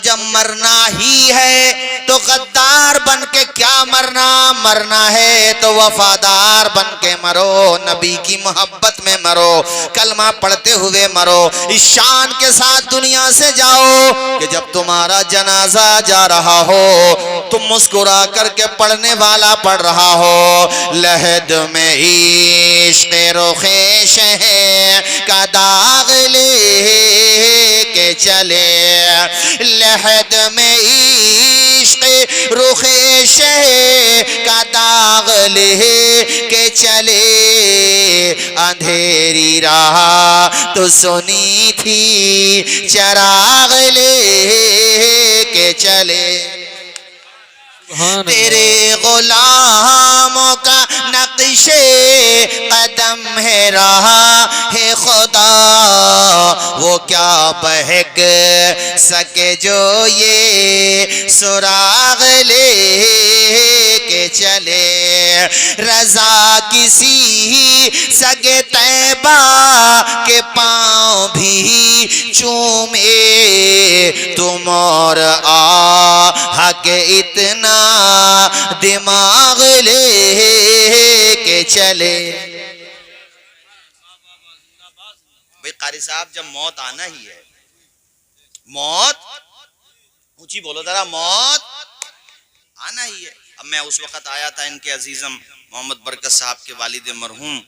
जब मरना ही है तो गद्दार बन के क्या मरना, मरना है तो वफादार बन के मरो, नबी की मोहब्बत में मरो, कलमा पढ़ते हुए मरो, इस शान के साथ दुनिया से जाओ कि जब तुम्हारा जनाजा जा रहा हो तुम मुस्कुरा करके पढ़ने वाला पढ़ रहा हो, लहद में इश्क़ रुख़े शह का दाग ले के चले, लहद में इश्क़ रुख़े शह का दाग ले के चले, अंधेरी राह तो सुनी थी चराग ले के चले, तेरे गुलामों का नक्शे कदम है रहा है खुदा, वो क्या बहक सके जो ये सुराग ले के चले, रजा किसी सगे तैबा के पाँव भी चूमे, तुम और आह के इतना दिमाग ले के चले। भाई कारी साहब, जब मौत आना ही है, मौत ऊंची बोलो जरा, मौत आना ही है। अब मैं उस वक्त आया था इनके अजीजम मोहम्मद बरकत साहब के वालिद मरहूम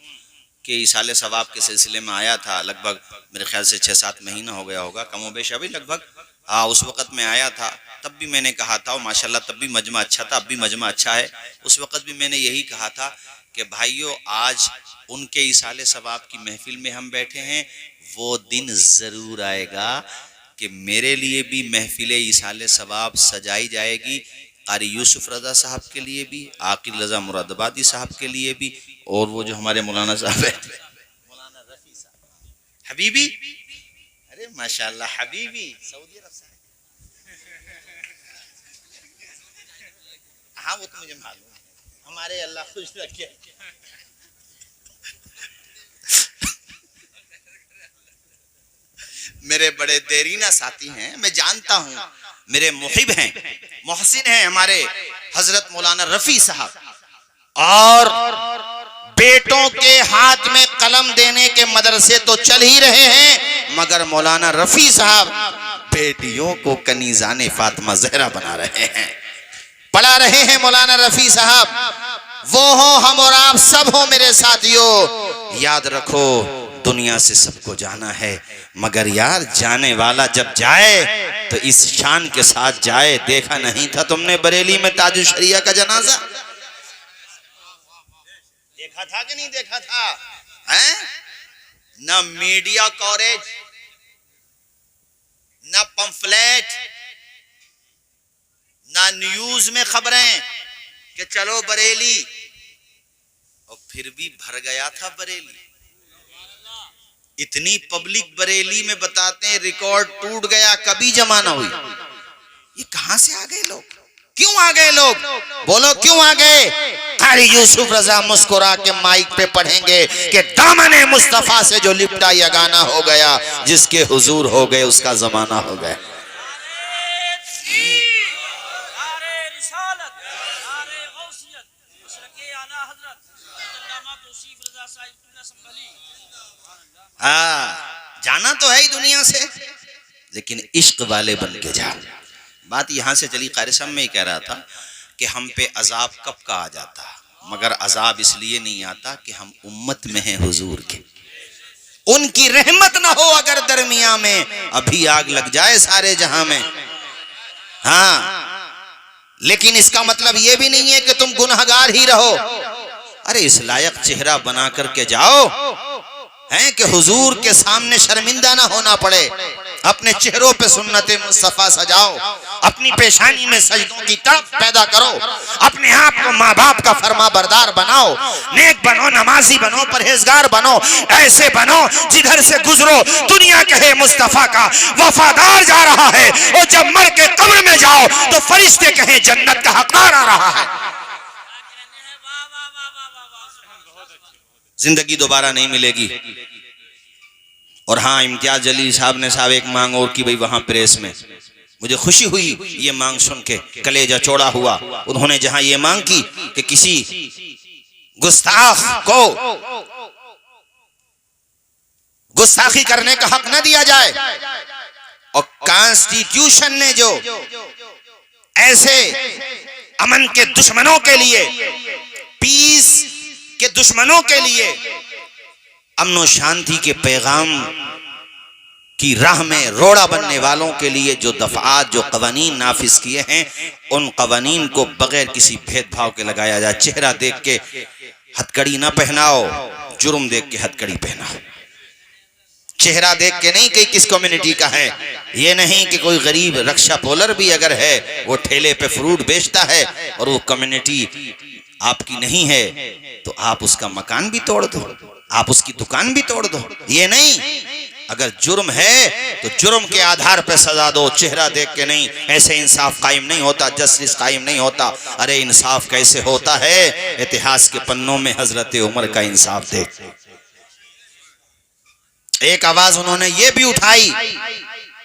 के इसाले सवाब के सिलसिले में आया था, लगभग मेरे ख्याल से 6-7 महीना हो गया होगा, कमोबेश अभी लगभग। हाँ, उस वक्त मैं आया था, तब भी मैंने कहा था, और माशाल्लाह तब भी मजमा अच्छा था, अब भी मजमा अच्छा है। उस वक्त भी मैंने यही कहा था कि भाइयों, आज उनके इसाले सवाब की महफिल में हम बैठे हैं, वो दिन ज़रूर आएगा कि मेरे लिए भी महफिल इसाले सवाब सजाई जाएगी, कारी यूसुफ रजा साहब के लिए भी, आकिल रजा मुरादाबादी साहब के लिए भी, और वो जो हमारे मौलाना साहब है मौलाना रफ़ी साहब, हबीबी, अरे माशाल्लाह हबीबी सऊदी अरब से, हाँ वो तो मुझे मालूम है, हमारे अल्लाह खुश रखे। मेरे बड़े देरीना साथी हैं, मैं जानता हूं, मेरे मुहिब हैं, मोहसिन हैं हमारे हजरत मौलाना रफी साहब, और बेटों के हाथ में कलम देने के मदरसे तो चल ही रहे हैं, मगर मौलाना रफी साहब बेटियों को कनीज़ाने फातिमा ज़हरा बना रहे हैं, पढ़ा रहे हैं मौलाना रफी साहब। वो हो हम और आप सब हो मेरे साथियों, याद रखो दुनिया से सबको जाना है, मगर यार जाने वाला जब जाए तो इस शान के साथ जाए। देखा नहीं था तुमने बरेली में ताजु शरिया का जनाजा? देखा था कि नहीं देखा था? हैं? ना मीडिया कवरेज, ना पंफलेट, ना न्यूज में खबरें कि चलो बरेली, और फिर भी भर गया था बरेली। इतनी पब्लिक बरेली में बताते हैं रिकॉर्ड टूट गया, कभी जमा ना हुई। ये कहां से आ गए लोग? क्यों आ गए लोग? बोलो क्यों आ गए? कारी यूसुफ रजा मुस्कुरा के माइक पे पढ़ेंगे कि दामने मुस्तफा से जो लिपटा यह गाना हो गया, जिसके हुजूर हो गए उसका जमाना हो गया। जाना तो है ही दुनिया से, लेकिन इश्क वाले बन के जा। बात यहां से चली, कारी साहब में ही कह रहा था कि हम पे अजाब कब का आ जाता, मगर अजाब इसलिए नहीं आता कि हम उम्मत में हैं हुजूर के, उनकी रहमत ना हो अगर दरमिया में, अभी आग लग जाए सारे जहां में। हाँ, लेकिन इसका मतलब यह भी नहीं है कि तुम गुनहगार ही रहो। अरे इस लायक चेहरा बना करके जाओ हैं कि हुजूर के सामने शर्मिंदा ना होना पड़े। अपने चेहरों पे सुन्नते मुस्तफा सजाओ, अपनी पेशानी में सजदों की तड़प पैदा करो, अपने आप को माँ बाप का फरमा बरदार बनाओ, नेक बनो, नमाजी बनो, परहेजगार बनो, ऐसे बनो जिधर से गुजरो दुनिया कहे मुस्तफा का वफादार जा रहा है, और जब मर के कब्र में जाओ तो फरिश्ते कहे जन्नत का हकदार आ रहा है। जिंदगी दोबारा नहीं मिलेगी। और हाँ, इम्तियाज जलील साहब ने एक मांग और की, भाई वहां प्रेस में मुझे खुशी हुई ये मांग सुन के, कलेजा चौड़ा हुआ। उन्होंने जहां ये मांग की कि किसी गुस्ताख को गुस्ताखी करने का हक न दिया जाए, और कॉन्स्टिट्यूशन ने जो ऐसे अमन के दुश्मनों के लिए, पीस के दुश्मनों के लिए, अमन और शांति के पैगाम की राह में रोड़ा बनने वालों के लिए जो दफात, जो कवानीन नाफिज किए हैं, उन कवानीन को बगैर किसी भेदभाव के लगाया जाए। चेहरा देख के हथकड़ी ना पहनाओ, जुर्म देख के हथकड़ी पहनाओ। चेहरा देख के नहीं कि किस कम्युनिटी का है, ये नहीं कि कोई गरीब रक्षा पोलर भी अगर है, वो ठेले पे फ्रूट बेचता है और वो कम्युनिटी आपकी नहीं है, तो आप उसका मकान भी तोड़ दो, आप उसकी दुकान भी तोड़ दो। ये नहीं, अगर जुर्म है तो जुर्म के आधार पर सजा दो, चेहरा देख के नहीं। ऐसे इंसाफ कायम नहीं होता, जस्टिस कायम नहीं होता। अरे इंसाफ कैसे होता है? इतिहास के पन्नों में हजरत उमर का इंसाफ देख। एक आवाज उन्होंने ये भी उठाई,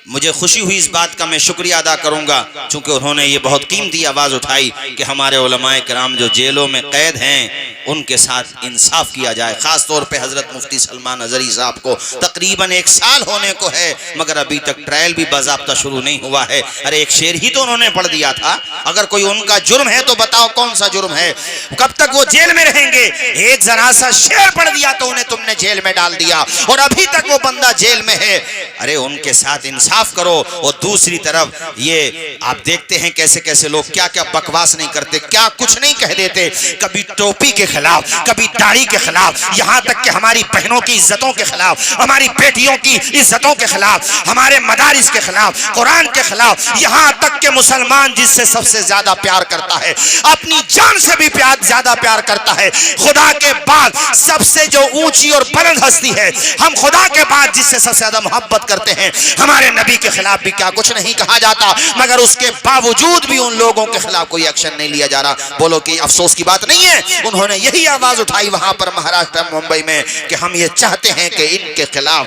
मुझे खुशी हुई इस बात का, मैं शुक्रिया अदा करूंगा, चूंकि उन्होंने ये बहुत कीमती आवाज उठाई कि हमारे उलमाए किराम जो जेलों में कैद हैं उनके साथ इंसाफ किया जाए। खास तौर पे हजरत मुफ्ती सलमान अजहरी साहब को तकरीबन 1 साल होने को है, मगर अभी तक ट्रायल भी बाज़ाब्ता शुरू नहीं हुआ है। अरे एक शेर ही तो उन्होंने पढ़ दिया था। अगर कोई उनका जुर्म है तो बताओ कौन सा जुर्म है? कब तक वो जेल में रहेंगे? एक जरा सा शेर पढ़ दिया तो उन्हें तुमने जेल में डाल दिया, और अभी तक वो बंदा जेल में है। अरे उनके साथ इंसाफ करो। और दूसरी तरफ ये आप देखते हैं कैसे कैसे लोग क्या क्या बकवास नहीं करते, क्या कुछ नहीं कह देते, कभी टोपी के खिलाफ, कभी दाढ़ी के खिलाफ, यहाँ तक कि हमारी बहनों की इज्जतों के खिलाफ, हमारी बेटियों की इज्जतों के खिलाफ, हमारे मदारिस के खिलाफ, कुरान के खिलाफ, यहाँ तक कि मुसलमान जिससे सबसे ज्यादा प्यार करता है, अपनी जान से भी ज्यादा प्यार करता है, खुदा के बाद सबसे जो ऊंची और बुलंद हस्ती है, हम खुदा के बाद जिससे सबसे ज्यादा मोहब्बत करते हैं, हमारे नबी के खिलाफ भी क्या कुछ नहीं कहा जाता, मगर उसके बावजूद भी उन लोगों के खिलाफ कोई एक्शन नहीं लिया जा रहा। बोलो कि अफसोस की बात नहीं है? उन्होंने यही आवाज उठाई वहां पर महाराष्ट्र मुंबई में कि हम ये चाहते हैं कि इनके खिलाफ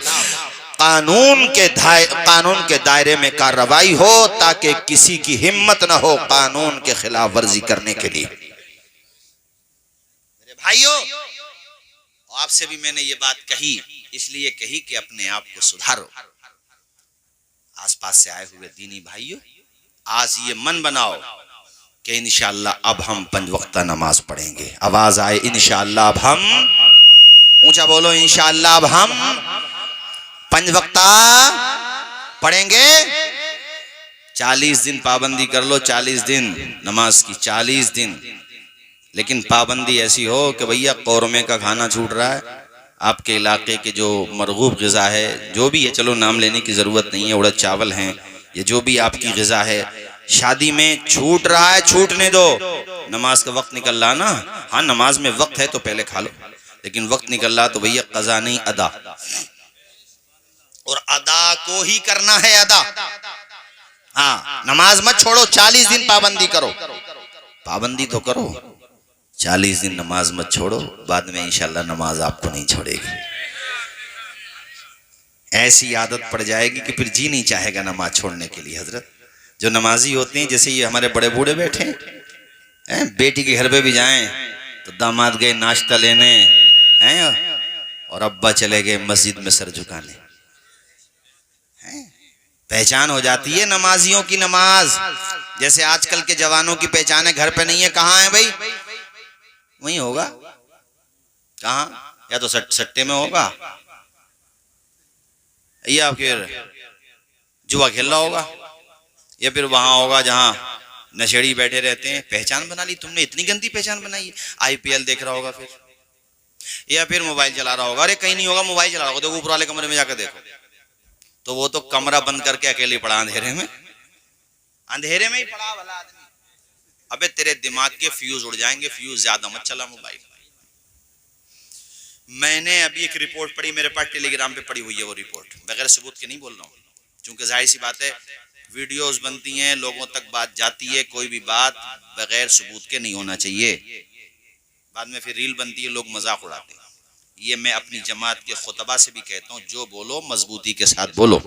कानून के दायरे में कार्रवाई हो, ताकि किसी की हिम्मत ना हो कानून के खिलाफ वर्जी करने के लिए। मेरे भाइयों, आपसे भी मैंने ये बात कही, इसलिए कही कि अपने आप को सुधारो। आसपास से आए हुए दीनी भाइयों, आज ये मन बनाओ कि इंशाअल्लाह अब हम 5 वक्ता नमाज पढ़ेंगे। आवाज आए इंशाअल्लाह अब हम, ऊंचा बोलो इंशाअल्लाह अब हम 5 वक्ता पढ़ेंगे। 40 दिन पाबंदी कर लो, 40 दिन नमाज की, 40 दिन, लेकिन पाबंदी ऐसी हो कि भैया कौरमे का खाना छूट रहा है, आपके इलाके के जो मरगूब ग़िज़ा है, जो भी है, चलो नाम लेने की ज़रूरत नहीं है, उड़द चावल हैं, ये जो भी आपकी ग़िज़ा है, शादी में छूट रहा है, छूटने दो। नमाज का वक्त निकल रहा ना, हाँ नमाज में वक्त है तो पहले खा लो, लेकिन वक्त निकल रहा तो भैया क़ज़ा नहीं अदा, और अदा को ही करना है, अदा। हाँ, नमाज मत छोड़ो, 40 दिन पाबंदी करो, पाबंदी तो करो, 40 दिन नमाज मत छोड़ो, बाद में इंशाल्लाह नमाज आपको नहीं छोड़ेगी। ऐसी आदत पड़ जाएगी कि फिर जी नहीं चाहेगा नमाज छोड़ने के लिए। हजरत जो नमाजी होते हैं, जैसे ये हमारे बड़े बूढ़े बैठे हैं, बेटी के घर पे भी जाएं तो दामाद गए नाश्ता लेने हैं और अब्बा चले गए मस्जिद में सर झुकाने। पहचान हो जाती है नमाजियों की नमाज। जैसे आजकल के जवानों की पहचान है, घर पे नहीं है, कहाँ है भाई? वहीं होगा, कहाँ? या तो सट्टे में होगा, या फिर जुआ खेल रहा होगा, या फिर वहां होगा जहां नशेड़ी बैठे रहते हैं। पहचान बना ली तुमने, इतनी गंदी पहचान बनाई है। IPL देख रहा होगा फिर, या फिर मोबाइल चला रहा होगा। अरे कहीं नहीं होगा, मोबाइल चला रहा होगा, देखो ऊपर वाले कमरे में जाकर देखो, तो वो तो कमरा बंद करके अकेले पड़ा अंधेरे में, अंधेरे में ही पड़ा भला आदमी। अबे तेरे दिमाग के फ्यूज उड़ जाएंगे, फ्यूज ज्यादा मत चला मोबाइल। मैंने अभी एक रिपोर्ट पढ़ी, मेरे पास टेलीग्राम पे पड़ी हुई है वो रिपोर्ट, बगैर सबूत के नहीं बोल रहा हूँ, क्योंकि जाहिर सी बात है वीडियोस बनती हैं, लोगों तक बात जाती है, कोई भी बात बगैर सबूत के नहीं होना चाहिए। बाद में फिर रील बनती है, लोग मजाक उड़ाते हैं। ये मैं अपनी जमात के खुतबा से भी कहता हूँ, जो बोलो मजबूती के साथ बोलो।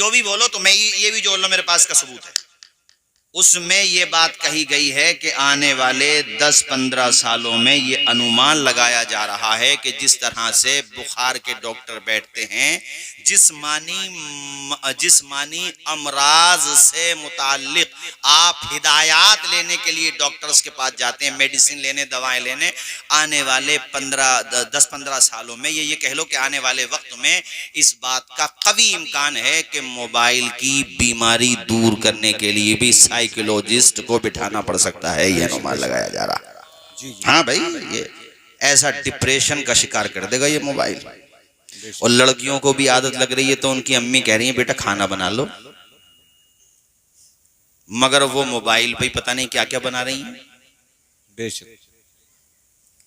जो भी बोलो तो मैं ये भी जोड़ लो, मेरे पास का सबूत है। उसमें ये बात कही गई है कि आने वाले 10-15 सालों में ये अनुमान लगाया जा रहा है कि जिस तरह से बुखार के डॉक्टर बैठते हैं, जिस्मानी अमराज से मुताल्लिक आप हिदायत लेने के लिए डॉक्टर्स के पास जाते हैं, मेडिसिन लेने, दवाएं लेने, आने वाले 10-15 सालों में ये कह लो कि आने वाले वक्त में इस बात का कवी इम्कान है कि मोबाइल की बीमारी दूर करने के लिए भी साइकोलॉजिस्ट को बिठाना पड़ सकता है। यह अनुमान लगाया जा रहा है। हाँ भाई, ये ऐसा डिप्रेशन का शिकार कर देगा ये मोबाइल। और लड़कियों को भी आदत लग रही है तो उनकी अम्मी कह रही है बेटा खाना बना लो, मगर वो मोबाइल पे पता नहीं क्या क्या बना रही हैं। बेशक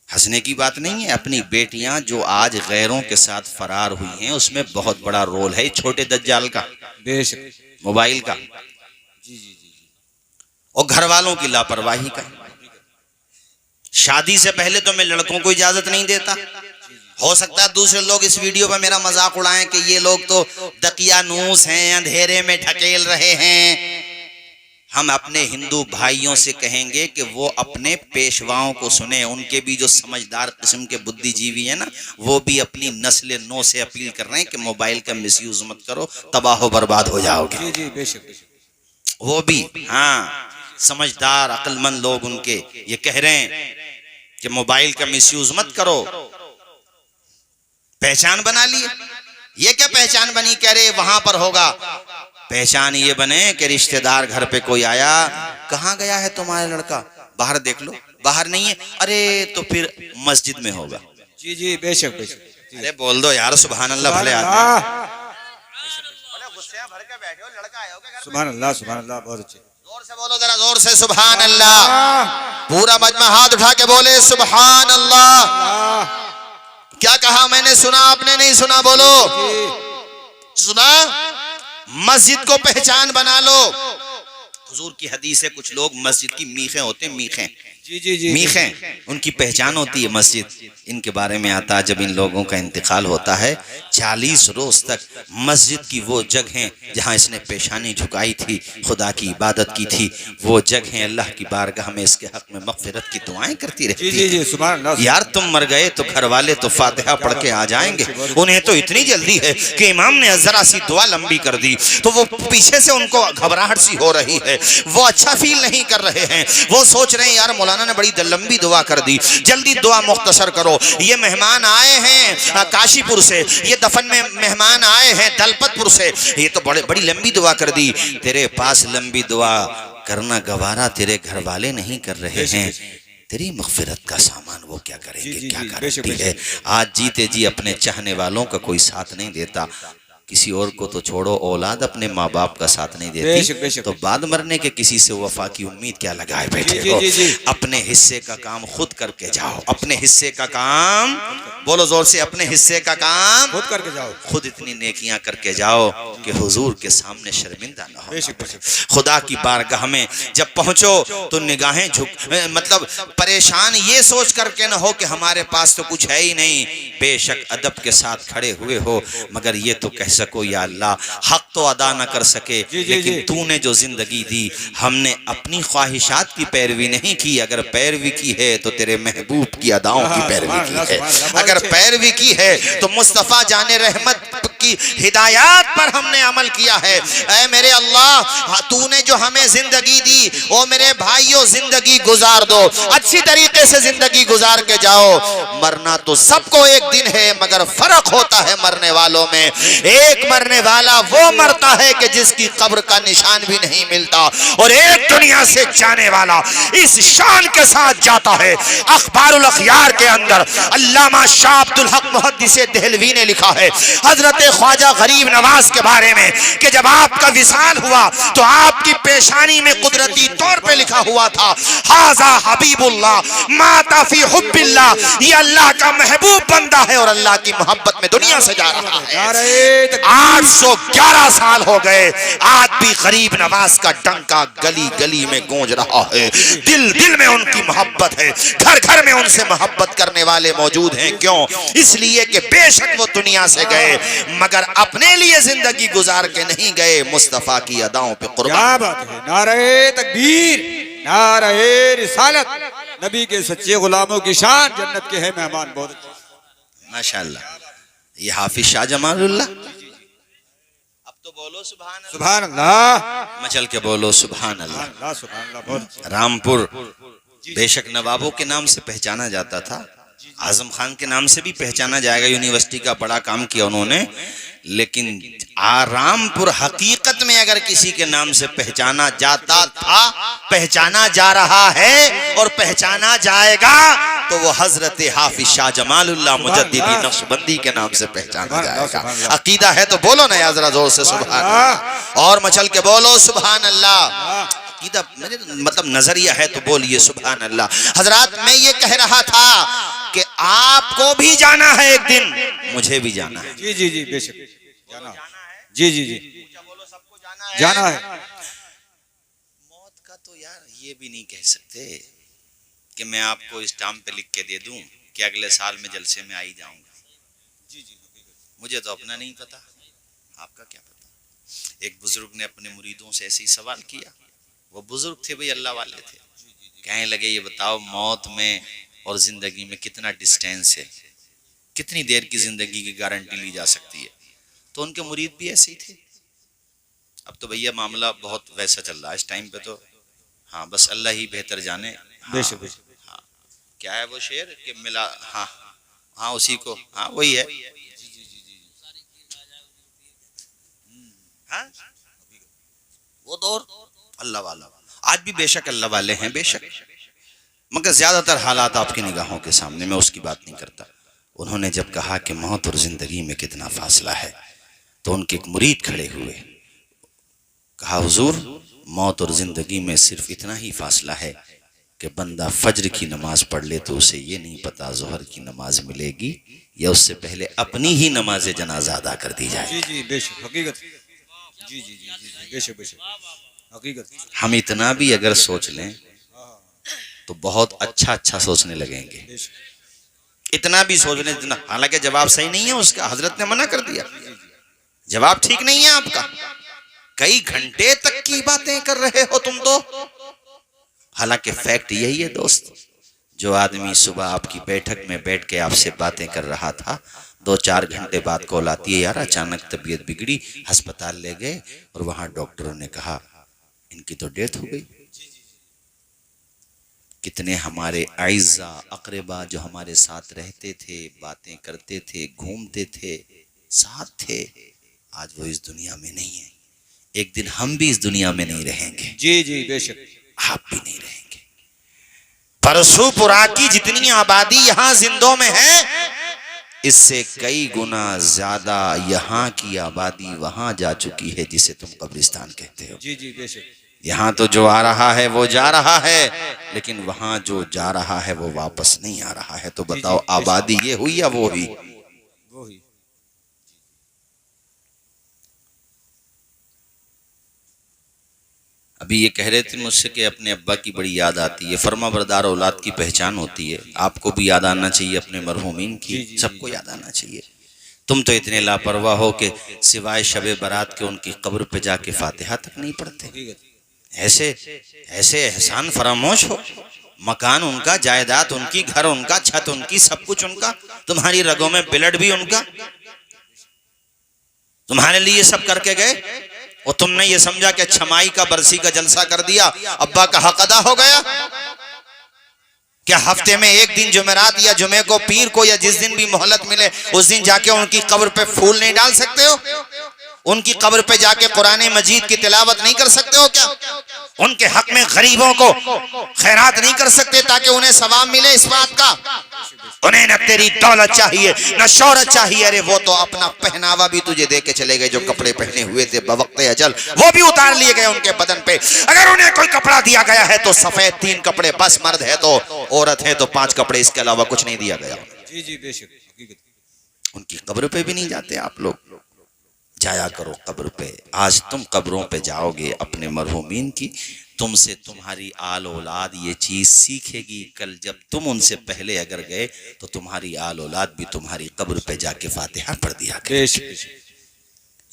हंसने की बात नहीं है। अपनी बेटियां जो आज गैरों के साथ फरार हुई हैं, उसमें बहुत बड़ा रोल है छोटे दज्जाल का, बेशक मोबाइल का, और घर वालों की लापरवाही का। शादी से पहले तो मैं लड़कों को इजाजत नहीं देता। हो सकता है दूसरे लोग इस वीडियो पर मेरा मजाक उड़ाएं कि ये लोग तो दकियानूस हैं, अंधेरे में ढकेल रहे हैं। हम अपने हिंदू भाइयों से कहेंगे कि वो अपने पेशवाओं को सुने। उनके भी जो समझदार किस्म के बुद्धिजीवी है ना, वो भी अपनी नस्ल नौ से अपील कर रहे हैं कि मोबाइल का मिसयूज मत करो, तबाह बर्बाद हो जाओगे। जी जी बेशक बेशक। वो भी हाँ समझदार अक्लमंद लोग उनके ये कह रहे हैं कि मोबाइल का मिसयूज मत करो। पहचान बना लिए। ये क्या पहचान बनी? कह रहे वहां पर होगा। पहचान ये बने कि रिश्तेदार घर पे कोई आया, कहाँ गया है तुम्हारा लड़का, बाहर देख लो, बाहर नहीं है, अरे तो फिर मस्जिद में होगा। जी जी बेशक बेशक। अरे बोल दो यार सुभान अल्लाह। भले आदमी गुस्से में भर के बैठे हो, लड़का आया होगा घर पे। सुभान अल्लाह सुभान अल्लाह। बहुत अच्छे, जोर से बोलो जरा, जोर से सुभान अल्लाह। पूरा मजमा हाथ उठा के बोले सुभान अल्लाह। क्या कहा मैंने? सुना आपने? नहीं सुना? बोलो सुना। मस्जिद को पहचान बना लो। हुजूर की हदीस है, कुछ लोग मस्जिद की मीखें होते हैं, मीखें। जी जी जी मीखें उनकी पहचान होती है मस्जिद। इनके बारे में आता है जब इन लोगों का इंतकाल होता है 40 रोज तक मस्जिद की वो जगहें जहाँ इसने पेशानी झुकाई थी, खुदा की इबादत की थी, वो जगहें अल्लाह की बारगाह में इसके हक में मगफिरत की दुआएं करती रहती। जी जी सुभान अल्लाह। यार तुम मर गए तो घर वाले तो फातिहा पढ़ के आ जाएंगे, उन्हें तो इतनी जल्दी है कि इमाम ने जरा सी दुआ लंबी कर दी तो वो पीछे से उनको घबराहट सी हो रही है, वो अच्छा फील नहीं कर रहे हैं, वो सोच रहे हैं यार मौलाना ने बड़ी लंबी दुआ कर दी, जल्दी दुआ मुख्तसर करो। ये मेहमान आए हैं काशीपुर से, ये दफन में मेहमान आए हैं दलपतपुर से, ये तो बड़ी लंबी दुआ कर दी। तेरे पास लंबी दुआ करना गवारा तेरे घर वाले नहीं कर रहे हैं, तेरी मगफिरत का सामान वो क्या करेंगे? क्या गारंटी है? आज जीते जी अपने चाहने वालों का कोई साथ नहीं देता, किसी और को तो छोड़ो, औलाद अपने माँ बाप का साथ नहीं देती, बेशक, बेशक, तो बाद मरने के किसी से वफा की उम्मीद क्या लगाए बैठे हो? अपने हिस्से का काम खुद करके जाओ। अपने हिस्से का काम, बोलो जोर से, अपने हिस्से का काम खुद करके जाओ। खुद इतनी नेकियां करके जाओ कि हुजूर के सामने शर्मिंदा ना हो। खुदा की बारगाह में जब पहुंचो तो निगाहें मतलब परेशान ये सोच करके ना हो कि हमारे पास तो कुछ है ही नहीं। बेशक अदब के साथ खड़े हुए हो, मगर ये तो कह सको या अल्लाह हक तो अदा न कर सके, लेकिन तूने जो जिंदगी दी हमने अपनी ख्वाहिशात की पैरवी नहीं की। अगर पैरवी की है तो तेरे महबूब की अदाओं की पैरवी की है, अगर पैरवी की है तो मुस्तफ़ा जाने रहमत की हिदायत पर हमने अमल किया है। ऐ मेरे अल्लाह, तूने जो हमें जिंदगी दी, ओ मेरे भाइयों जिंदगी गुजार दो, अच्छी तरीके से जिंदगी गुजार के जाओ। मरना तो सबको एक दिन है, मगर फर्क होता है मरने वालों में। एक मरने वाला वो मरता है कि जिसकी कब्र का निशान भी नहीं मिलता, और एक दुनिया से जाने वाला इस शान के साथ जाता है। अखबारुल अखयार के अंदर अल्लामा शाह अब्दुल हक मुहद्दिस देहलवी ने लिखा है हजरत ख्वाजा गरीब नवाज के बारे में कि जब आपका विसाल हुआ तो आपकी पेशानी में कुदरती तौर पे लिखा हुआ था हाजा हबीबुल्लाह माता फी हुब्बिल्लाह, ये अल्लाह का महबूब बंदा है और अल्लाह की मोहब्बत में दुनिया से जा रहा है। 811 साल हो गए, आज भी गरीब नवाज का डंका गली गली में गूंज रहा है। दिल दिल में उनकी मोहब्बत है, घर घर में उनसे मोहब्बत करने वाले मौजूद हैं। क्यों? इसलिए कि बेशक वो दुनिया से गए, मगर अपने लिए जिंदगी गुजार के नहीं गए, मुस्तफा की अदाओं पे कुर्बान। क्या बात है, नारे तकबीर, नारे रिसालत, नबी के सच्चे गुलामों की शान, जन्नत के है मेहमान। बहुत माशाअल्लाह। ये हाफिज शाह जमालुल्लाह। अब तो बोलो सुभान अल्लाह। सुभान अल्लाह, मचल के बोलो सुभान अल्लाह। सुभान अल्लाह। बहुत रामपुर बेशक नवाबों के नाम से पहचाना जाता था, आजम खान के नाम से भी पहचाना जाएगा, यूनिवर्सिटी का बड़ा काम किया उन्होंने, लेकिन रामपुर हकीकत में अगर किसी के नाम से पहचाना जाता था, पहचाना जा रहा है और पहचाना जाएगा, तो वो हजरत हाफिज शाह जमालुल्लाह मुजद्दिदी नक्शबंदी के नाम से पहचाना जाएगा। अकीदा है तो बोलो ना जरा जोर से सुभान अल्लाह, और मचल के बोलो सुभान अल्लाह। मेरे मतलब नजरिया है तो बोलिए सुभान अल्लाह। हजरात, मैं ये कह रहा था कि आपको भी जाना है एक दिन, मुझे भी जाना है। जी जी जी, बेशक जाना है। जी जी जी, बोलो सबको जाना है। जाना है। मौत का तो यार ये भी नहीं कह सकते कि मैं आपको स्टाम्प पे लिख के दे दूं कि अगले साल में जलसे में आ ही जाऊंगा। जी जी, मुझे तो अपना नहीं पता, आपका क्या पता। एक बुजुर्ग ने अपने मुरीदों से ऐसे ही सवाल किया, वो बुजुर्ग थे भाई, अल्लाह वाले थे, कहने लगे ये बताओ मौत में और जिंदगी में कितना डिस्टेंस है, कितनी देर की जिंदगी की गारंटी ली जा सकती है। तो उनके मुरीद भी ऐसे ही थे। अब तो भैया मामला बहुत वैसा चल रहा है इस टाइम पे, तो हाँ बस अल्लाह ही बेहतर जाने। हाँ, हाँ, क्या है वो शेर कि मिला, हाँ हाँ उसी को, हाँ वही है। हाँ वो दौर अल्लाह वाला, आज भी बेशक अल्लाह वाले हैं बेशक, मगर ज्यादातर हालात आपकी निगाहों के सामने, मैं उसकी बात नहीं करता। उन्होंने जब कहा कि मौत और जिंदगी में कितना फासला है, तो उनके एक मुरीद खड़े हुए, कहा हुजूर मौत और जिंदगी में सिर्फ इतना ही फासला है कि बंदा फज्र की नमाज पढ़ ले तो उसे ये नहीं पता जोहर की नमाज मिलेगी या उससे पहले अपनी ही नमाज जनाजा अदा कर दी जाए। जी जी, बेशक हकीकत। जी जी जी जी, बेशक बेशक हकीकत। हम इतना भी अगर सोच लें तो बहुत अच्छा अच्छा सोचने लगेंगे, इतना भी सोच लें इतना, हालांकि जवाब सही नहीं है उसका, हजरत ने मना कर दिया, जवाब ठीक नहीं है आपका। कई घंटे तक की बातें कर रहे हो तुम तो, हालांकि फैक्ट यही है दोस्त, जो आदमी सुबह आपकी बैठक में बैठ के आपसे बातें कर रहा था, 2-4 घंटे बाद कॉल आती है, यार अचानक तबीयत बिगड़ी, अस्पताल ले गए और वहां डॉक्टरों ने कहा इनकी तो डेथ हो गई। कितने हमारे आइज़ा अकरबा जो हमारे साथ रहते थे, बातें करते थे, घूमते थे, साथ थे, आज वो इस दुनिया में नहीं है। एक दिन हम भी इस दुनिया में नहीं रहेंगे। जी जी बेशक, आप भी नहीं रहेंगे। परसूपुरा की जितनी आबादी यहाँ जिंदों में है, इससे कई गुना ज्यादा यहाँ की आबादी वहां जा चुकी है जिसे तुम कब्रिस्तान कहते हो। जी जी बेशक। यहाँ तो जो आ रहा है वो जा रहा है, लेकिन वहां जो जा रहा है वो वापस नहीं आ रहा है। तो बताओ आबादी ये हुई या वो हुई? वो हुई। अभी ये कह रहे थे मुझसे कि अपने अब्बा की बड़ी याद आती है। फर्मा बरदार औलाद की पहचान होती है। आपको भी याद आना चाहिए अपने मरहूमीन की, सबको याद आना चाहिए। तुम तो इतने लापरवाह हो कि सिवाय शबे बारात के उनकी कब्र पे जाके फातिहा तक नहीं पढ़ते। ऐसे ऐसे एहसान फरामोश हो, मकान उनका, जायदाद उनकी, घर उनका, छत उनकी, सब कुछ उनका, तुम्हारी रगों में ब्लड भी उनका, तुम्हारे लिए सब करके गए और तुमने ये समझा कि छमाई का बरसी का जलसा कर दिया, अब्बा का हक अदा हो गया। क्या हफ्ते में एक दिन जुमेरात या जुमे को, पीर को, या जिस दिन भी मोहलत मिले उस दिन जाके उनकी कब्र पे फूल नहीं डाल सकते हो? उनकी कब्र पे जाके कुरान मजीद की तिलावत नहीं कर सकते हो क्या? उनके हक में गरीबों को खैरात नहीं कर सकते ताकि उन्हें सवाब मिले इस बात का? उन्हें न तेरी दौलत चाहिए न शोहरत चाहिए, अरे वो तो अपना पहनावा भी तुझे दे के चले गए। जो कपड़े पहने हुए थे बवक्ते अजल वो भी उतार लिए गए उनके बदन पे। अगर उन्हें कोई कपड़ा दिया गया है तो सफेद 3 कपड़े बस, मर्द है तो, औरत है तो 5 कपड़े, इसके अलावा कुछ नहीं दिया गया। जी जी बेशक। उनकी कब्र पे भी नहीं जाते आप लोग। जाया करो कब्र पे। आज तुम कब्रों पे जाओगे अपने मरहूमीन की, तुमसे तुम्हारी आल औलाद ये चीज सीखेगी। कल जब तुम उनसे पहले अगर गए तो तुम्हारी आल औलाद भी तुम्हारी कब्र पे जाके फातिहा पढ़ दिया।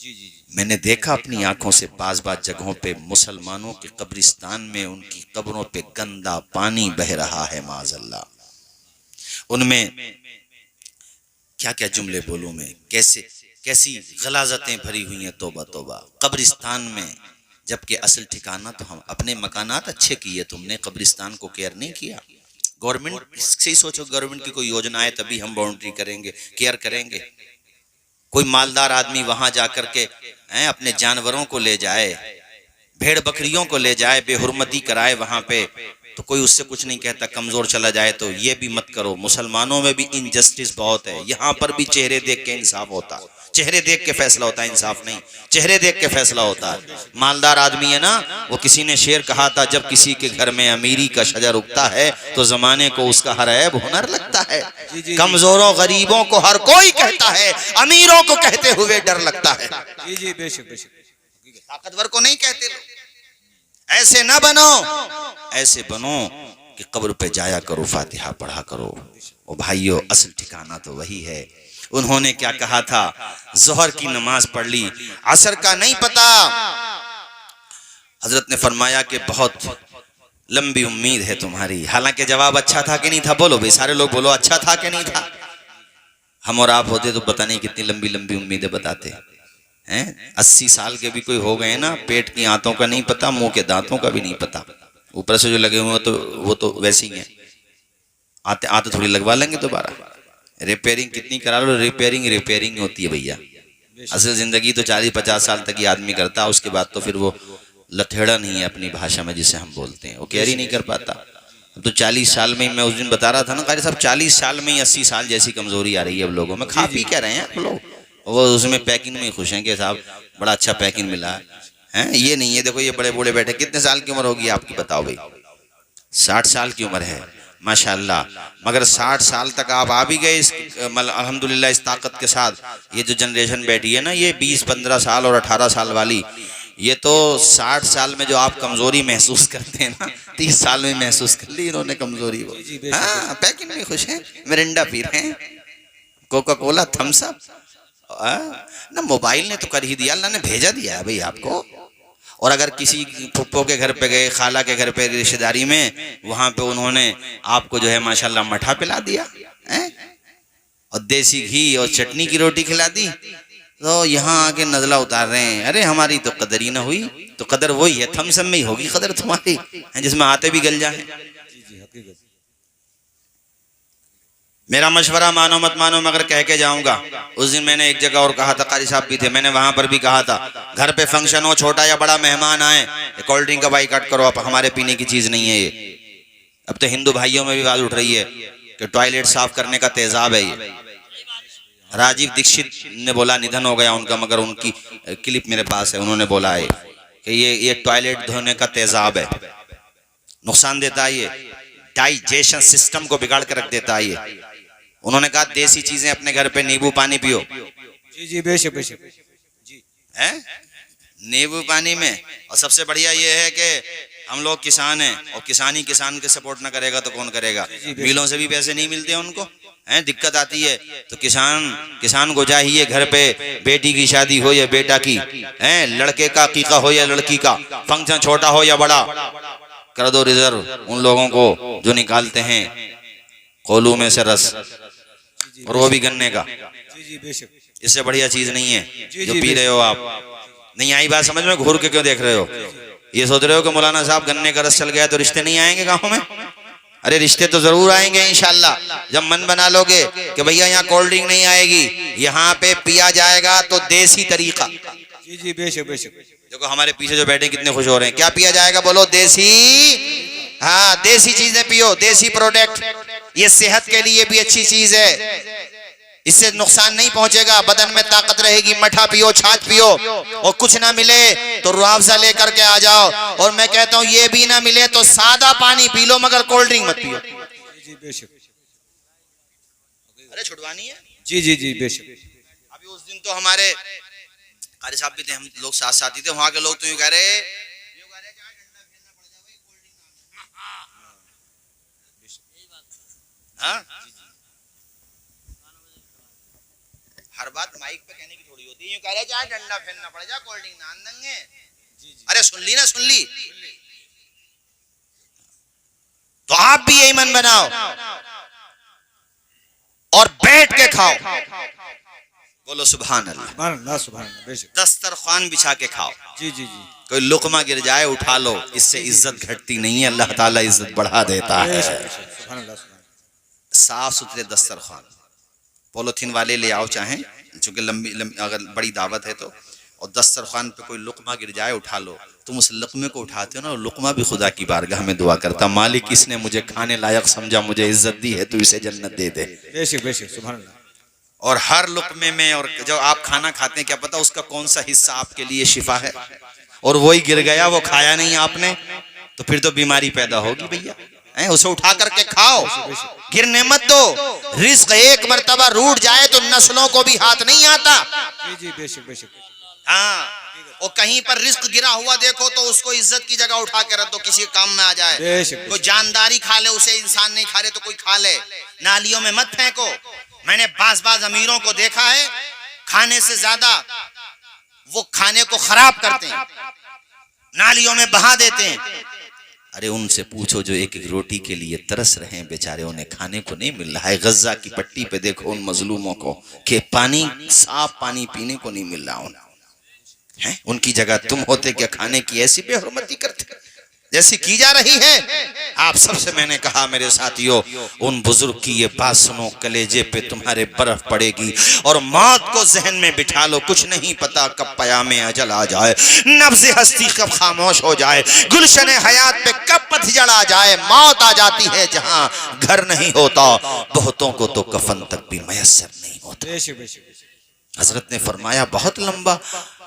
जी जी जी। मैंने देखा अपनी आंखों से बाज जगहों पे मुसलमानों के कब्रिस्तान में उनकी कब्रों पे गंदा पानी बह रहा है माज़अल्लाह। उनमें क्या क्या जुमले बोलूं मैं, कैसे कैसी गलाजतें भरी हुई हैं, तौबा तौबा। कब्रिस्तान में, जबकि असल ठिकाना तो हम अपने मकानात अच्छे किए, तुमने कब्रिस्तान को केयर नहीं किया। गवर्नमेंट से ही सोचो, गवर्नमेंट की कोई योजना है तभी हम बाउंड्री करेंगे, केयर करेंगे। कोई मालदार आदमी वहां जाकर के अपने जानवरों को ले जाए, भेड़ बकरियों को ले जाए, बेहुरमती कराए वहां पे, तो कोई उससे कुछ नहीं कहता। कमजोर चला जाए तो ये भी मत करो। मुसलमानों में भी इनजस्टिस बहुत है। यहाँ पर भी चेहरे देख के इंसाफ होता है, चेहरे देख के फैसला होता है, इंसाफ नहीं, चेहरे देख के फैसला होता है। मालदार आदमी है ना, वो किसी ने शेर कहा था, जब किसी के घर में अमीरी का शजर उगता है तो जमाने को उसका हर ऐब हुनर लगता है। कमजोरों गरीबों को हर कोई कहता है, अमीरों को कहते हुए डर लगता है। जी जी, बेशक बेशक। ताकतवर को नहीं कहते लोग। ऐसे ना बनो, ऐसे बनो कि कब्र पे जाया करो, फातिहा पढ़ा करो। ओ भाइयों, असल ठिकाना तो वही है। उन्होंने क्या कहा था, जोहर की नमाज पढ़ ली, असर का नहीं पता। हजरत ने फरमाया कि बहुत लंबी उम्मीद है तुम्हारी। हालांकि जवाब अच्छा था कि नहीं था, बोलो भाई सारे लोग बोलो, अच्छा था कि नहीं था। हम और आप होते तो पता नहीं कितनी लंबी लंबी उम्मीदें बताते हैं। 80 साल के भी कोई हो गए ना, पेट की आंतों का नहीं पता, मुंह के दांतों का भी नहीं पता, ऊपर से जो लगे हुए तो वो तो वैसे ही हैं। आते आते थोड़ी लगवा लेंगे दोबारा। रिपेयरिंग कितनी करा लो, रिपेयरिंग रिपेयरिंग होती है भैया। असल जिंदगी तो 40-50 साल तक ही आदमी करता है, उसके बाद तो फिर वो लथेड़ा नहीं है अपनी भाषा में जिसे हम बोलते हैं, वो केयर ही नहीं कर पाता। अब तो 40 साल में ही, मैं उस दिन बता रहा था ना कारी साहब, 40 साल में ही 80 साल जैसी कमजोरी आ रही है अब लोगों में। खा पी क्या रहे हैं आप लोग, वो उसमें पैकिंग में खुश हैं कि साहब बड़ा अच्छा पैकिंग मिला है। ये नहीं है, देखो ये बड़े बूढ़े बैठे। कितने साल की उम्र होगी आपकी बताओ भाई? 60 साल की उम्र है माशाल्लाह। मगर 60 साल तक आप आ भी गए अल्हम्दुलिल्लाह इस ताकत के साथ। ये जो जनरेशन बैठी है ना, ये 20-15 साल और 18 साल वाली, ये तो 60 साल में जो आप कमजोरी महसूस करते हैं ना, 30 साल में महसूस कर ली इन्होंने कमजोरी वो। हाँ, पैकिंग में खुश हैं, मिरिंडा पी रहे हैं, कोका कोला, थम्स अप। ना मोबाइल ने तो कर ही दिया, अल्लाह ने भेजा दिया है भाई आपको। और अगर किसी फुप्पो के घर पे गए, खाला के घर पे रिश्तेदारी में, वहां पे उन्होंने आपको जो है माशाल्लाह मठा पिला दिया है और देसी घी और चटनी की रोटी खिला दी, तो यहाँ आके नजला उतार रहे हैं, अरे हमारी तो कदर ही ना हुई। तो कदर वही है, थमसम में ही होगी कदर तुम्हारी, जिसमें आते भी गल जाए। मेरा मशवरा मानो मत मानो, मगर कह के जाऊंगा। उस दिन मैंने एक जगह और कहा था, कारी साहब भी थे, मैंने वहां पर भी कहा था, घर पे फंक्शन हो, छोटा या बड़ा मेहमान आए, कोल्ड ड्रिंक का बाइकाट करो, आप हमारे पीने की चीज नहीं है ये। अब तो हिंदू भाइयों में भी बात उठ रही है कि टॉयलेट साफ करने का तेजाब है ये। राजीव दीक्षित ने बोला, निधन हो गया उनका, मगर उनकी क्लिप मेरे पास है, उन्होंने बोला है कि ये टॉयलेट धोने का तेजाब है, नुकसान देता है, ये डाइजेशन सिस्टम को बिगाड़ कर रख देता है ये। उन्होंने कहा देसी चीजें अपने घर पे, नींबू पानी पियो। जी जी, बेशक बेशक जी है, नींबू पानी में। और सबसे बढ़िया ये है कि हम लोग किसान हैं, और किसानी किसान के सपोर्ट ना करेगा तो कौन करेगा? मिलों से भी पैसे नहीं मिलते उनको, हैं, दिक्कत आती है। तो किसान को चाहिए घर पे, बेटी की शादी हो या बेटा की, हैं, लड़के का अकीका हो या लड़की का, फंक्शन छोटा हो या बड़ा, कर दो रिजर्व उन लोगों को जो निकालते हैं कोलू में से रस, और वो भी गन्ने का। जी जी, बेशक। इससे बढ़िया चीज नहीं है जो पी रहे हो आप। नहीं आई बात समझ में? घूर के क्यों देख रहे हो? ये सोच रहे हो कि मौलाना साहब गन्ने का रस चल गया तो रिश्ते नहीं आएंगे गाँव में? अरे रिश्ते तो जरूर आएंगे इंशाल्लाह, जब मन बना लोगे कि भैया यहाँ कोल्ड ड्रिंक नहीं आएगी, यहाँ पे पिया जाएगा तो देसी तरीका। जी जी, बेशक बेशक। देखो हमारे पीछे जो बैठे कितने खुश हो रहे हैं। क्या पिया जाएगा बोलो? देसी। हाँ, देसी चीजें पियो, देसी प्रोडक्ट। ये सेहत के लिए भी अच्छी चीज है, इससे नुकसान नहीं पहुंचेगा, बदन में ताकत रहेगी। मठा पियो, छाछ पियो, और कुछ ना मिले तो रुआवजा लेकर के आ जाओ। और मैं कहता हूं ये भी ना मिले तो सादा पानी पी लो, मगर कोल्ड ड्रिंक मत पियो। जी बेशक। अरे छुड़वानी है। जी जी जी, बेशक। अभी उस दिन तो हमारे कारी साहब भी थे, हम लोग साथ साथी थे, वहां के लोग तो यूं कह रहे, हाँ हर बात माइक पे कहने की थोड़ी होती है। यूं कह रहे चाहे डंडा फेरना पड़ जाए, कोल्ड ड्रिंक नान देंगे। अरे सुन ली ना, सुन ली। तो आप भी यही मन बनाओ और बैठ के खाओ। बोलो सुभान अल्लाह। सुभान अल्लाह, सुभान अल्लाह, बेशक। दस्तरखान बिछा के खाओ। जी जी जी। कोई लुकमा गिर जाए उठा लो, इससे इज्जत घटती नहीं है, अल्लाह ताला इज्जत बढ़ा देता है। बेशक, बेशक, सुभान अल्लाह, सुभान अल्लाह। साफ सुथरे दस्तरखान, पॉलिथीन वाले ले आओ, चाहे चूंकि लंबी अगर बड़ी दावत है तो। और दस्तरखान पे कोई लुकमा गिर जाए उठा लो। तुम उस लुकमे को उठाते हो ना, लुकमा भी खुदा की बारगाह में दुआ करता, मालिक इसने मुझे खाने लायक समझा, मुझे इज्जत दी है, तो इसे जन्नत दे दे। बेशक बेशक, सुभान अल्लाह। और हर लुकमे में, और जब आप खाना खाते हैं क्या पता उसका कौन सा हिस्सा आपके लिए शिफा है, और वही गिर गया, वो खाया नहीं आपने, तो फिर तो बीमारी पैदा होगी भैया। उसे उठा करके खाओ, गिरने मत दो। रिस्क एक मर्तबा रूठ जाए तो नस्लों को भी हाथ नहीं आता। जी जी, बेशक बेशक। हाँ, और कहीं पर रिस्क गिरा हुआ देखो तो उसको इज्जत की जगह उठा के रख दो, किसी काम में आ जाए। बेशक। कोई जानदारी खा ले, उसे इंसान नहीं खा रहे तो कोई खा ले। नालियों में मत फेंको। मैंने बाज अमीरों को देखा है, खाने से ज्यादा वो खाने को खराब करते हैं, नालियों में बहा देते हैं। अरे उनसे पूछो जो एक एक रोटी के लिए तरस रहे हैं बेचारे, उन्हें खाने को नहीं मिल रहा है। गज्जा की पट्टी पे देखो उन मजलूमों को कि पानी, साफ पानी पीने को नहीं मिल रहा है। उनकी जगह तुम होते क्या खाने की ऐसी बेहुरमती करते जैसी की जा रही है। आप सबसे मैंने कहा मेरे साथियों, उन बुजुर्ग की ये बात सुनो, कलेजे पे तुम्हारे बर्फ पड़ेगी और मौत को जहन में बिठा लो। कुछ नहीं पता कब पयामे अजल आ जाए, नब्ज़ हस्ती कब खामोश हो जाए, गुलशन हयात पे कब पतझड़ आ जाए। मौत आ जाती है जहां घर नहीं होता, बहुतों को तो कफन तक भी मयसर नहीं होता। हजरत ने फरमाया बहुत लंबा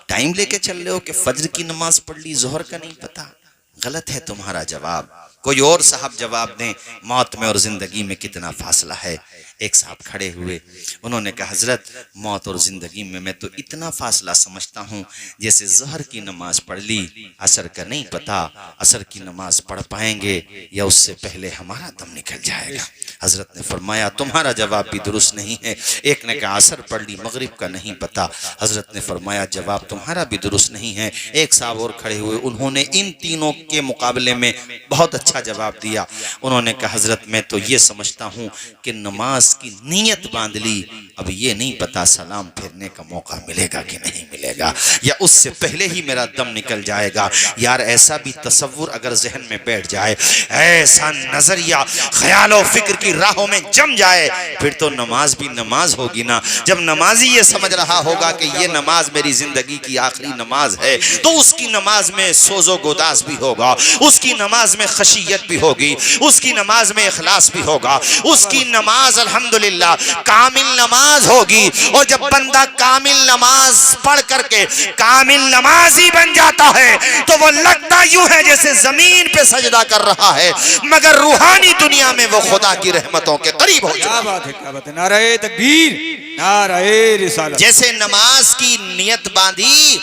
टाइम लेके चल रहे हो कि फज्र की नमाज पढ़ ली, जोहर का नहीं पता। गलत है तुम्हारा जवाब। कोई और साहब जवाब दें, मौत में और जिंदगी में कितना फासला है। एक साहब खड़े हुए, उन्होंने कहा हजरत मौत और जिंदगी में मैं तो इतना फासला समझता हूँ जैसे जहर की नमाज पढ़ ली, असर का नहीं पता असर की नमाज पढ़ पाएंगे या उससे पहले हमारा दम निकल जाएगा। हजरत ने फरमाया तुम्हारा जवाब भी दुरुस्त नहीं है। एक ने कहा असर पढ़ ली, मगरिब का नहीं पता। हजरत ने फरमाया जवाब तुम्हारा भी दुरुस्त नहीं है। एक साहब और खड़े हुए, उन्होंने इन तीनों के मुकाबले में बहुत अच्छा जवाब दिया। उन्होंने कहा हजरत मैं तो ये समझता हूँ कि नमाज की नीयत बांध ली, अब ये नहीं पता सलाम फेरने का मौका मिलेगा कि नहीं मिलेगा, या उससे पहले ही मेरा दम निकल जाएगा। यार ऐसा भी तसव्वुर अगर जहन में बैठ जाए, ऐसा नजरिया ख्याल और फिक्र की राहों में जम जाए, फिर तो नमाज भी नमाज होगी ना। जब नमाजी ये समझ रहा होगा कि ये नमाज मेरी जिंदगी की आखिरी नमाज है, तो उसकी नमाज में सोजो गोदास भी होगा, उसकी नमाज में खशियत भी होगी, उसकी नमाज में इखलास भी होगा, उसकी नमाज अल्हम्दुलिल्लाह कामिल नमाज होगी। और जब बंदा कामिल नमाज पढ़ करके कामिल नमाजी बन जाता है तो वो लगता यूं है जैसे जमीन पे सजदा कर रहा है, मगर रूहानी दुनिया में वो खुदा की रहमतों के करीब हो चुका है। क्या बात है, क्या बात है। नारे तकबीर, नारे रिसालत। जैसे नमाज की नियत बांधी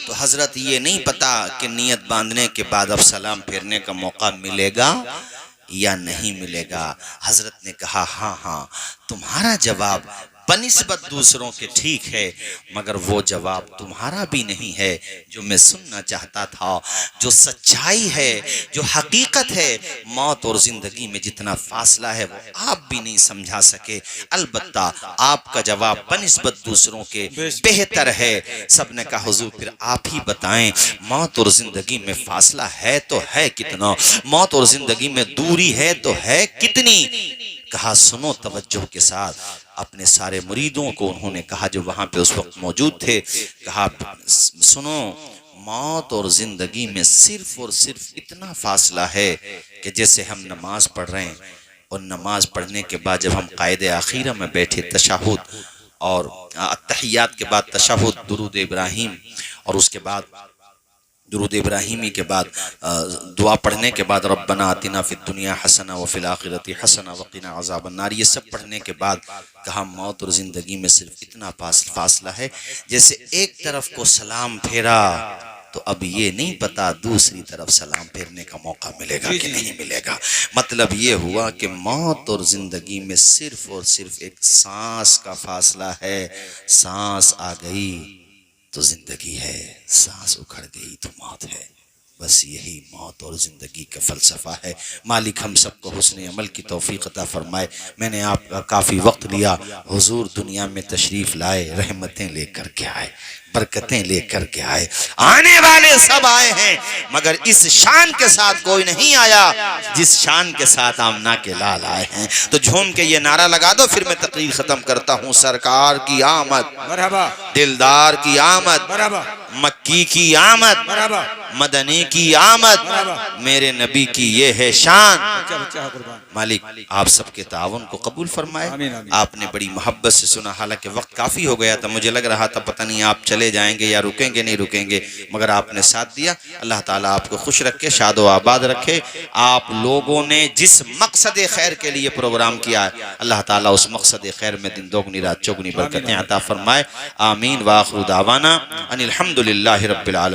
तो हजरत ये नहीं पता कि नियत बांधने के बाद अब सलाम फेरने का मौका मिलेगा या नहीं मिलेगा। हजरत ने कहा हाँ हाँ तुम्हारा जवाब बनिस्बत दूसरों के ठीक है, मगर वो जवाब तुम्हारा भी नहीं है जो मैं सुनना चाहता था। जो सच्चाई है, जो हकीकत है, मौत और जिंदगी में जितना फासला है वो आप भी नहीं समझा सके। अलबत्ता आपका जवाब बनिस्बत दूसरों के बेहतर है। सबने कहा हुजूर फिर आप ही बताएं, मौत और जिंदगी में फासला है तो है कितना, मौत और जिंदगी में दूरी है तो है कितनी। कहा सुनो तवज्जो के साथ। अपने सारे मुरीदों को उन्होंने कहा जो वहां पे उस वक्त मौजूद थे, कहा सुनो मौत और जिंदगी में सिर्फ और सिर्फ इतना फासला है कि जैसे हम नमाज पढ़ रहे हैं और नमाज पढ़ने के बाद जब हम कायदे आखिरा में बैठे, तशहुद और अत्तहियात के बाद तशहुद, दुरूद इब्राहिम और उसके बाद दुरूद इब्राहिमी के बाद दुआ पढ़ने के बाद रब्बना आतिना फिद दुनिया हसना व फिल आखिरति हसना व क़िना अज़ाबन नार, ये सब पढ़ने के बाद कहा मौत और ज़िंदगी में सिर्फ इतना फासला है जैसे एक तरफ को सलाम फेरा तो अब ये नहीं पता दूसरी तरफ सलाम फेरने का मौका मिलेगा कि नहीं मिलेगा। मतलब ये हुआ कि मौत और जिंदगी में सिर्फ और सिर्फ एक सांस का फासला है। सांस आ गई तो जिंदगी है, सांस उखड़ गई तो मौत है। बस यही मौत और ज़िंदगी का फ़लसफ़ा है। मालिक हम सबको हुस्न अमल की तौफ़ीक़ अता फ़रमाए। मैंने आपका काफ़ी वक्त लिया, हुजूर दुनिया में तशरीफ़ लाए, रहमतें लेकर के आए, बरकतें लेकर के आए। आने वाले सब आए हैं मगर इस शान के साथ कोई नहीं आया जिस शान के साथ आमना के लाल आए हैं। तो झूम के ये नारा लगा दो, फिर मैं तकरीर ख़त्म करता हूँ। सरकार की आमद, मरहबा, दिलदार की आमद, मरहबा, मक्की की आमद, मरहबा, मदनी की आमद, मेरे नबी की ये है शान। बच्चा है कुर्बान। मालिक आप सबके ताउन को कबूल फरमाए। आमीन, आमीन। आपने बड़ी मोहब्बत से सुना, हालांकि वक्त काफ़ी हो गया था, मुझे लग रहा था पता नहीं आप चले जाएंगे या रुकेंगे नहीं रुकेंगे, मगर आपने साथ दिया। अल्लाह ताला आपको खुश रखे, शादो आबाद रखे। आप लोगों ने जिस मकसद खैर के लिए प्रोग्राम किया है, अल्लाह ताला उस मकसद खैर में दिन दोगुनी रात चौगुनी बरकतें अता फरमाए। आमीन। व आखिरु दावाना अनिल हम्दुलिल्लाहि रब्बिल आलमीन।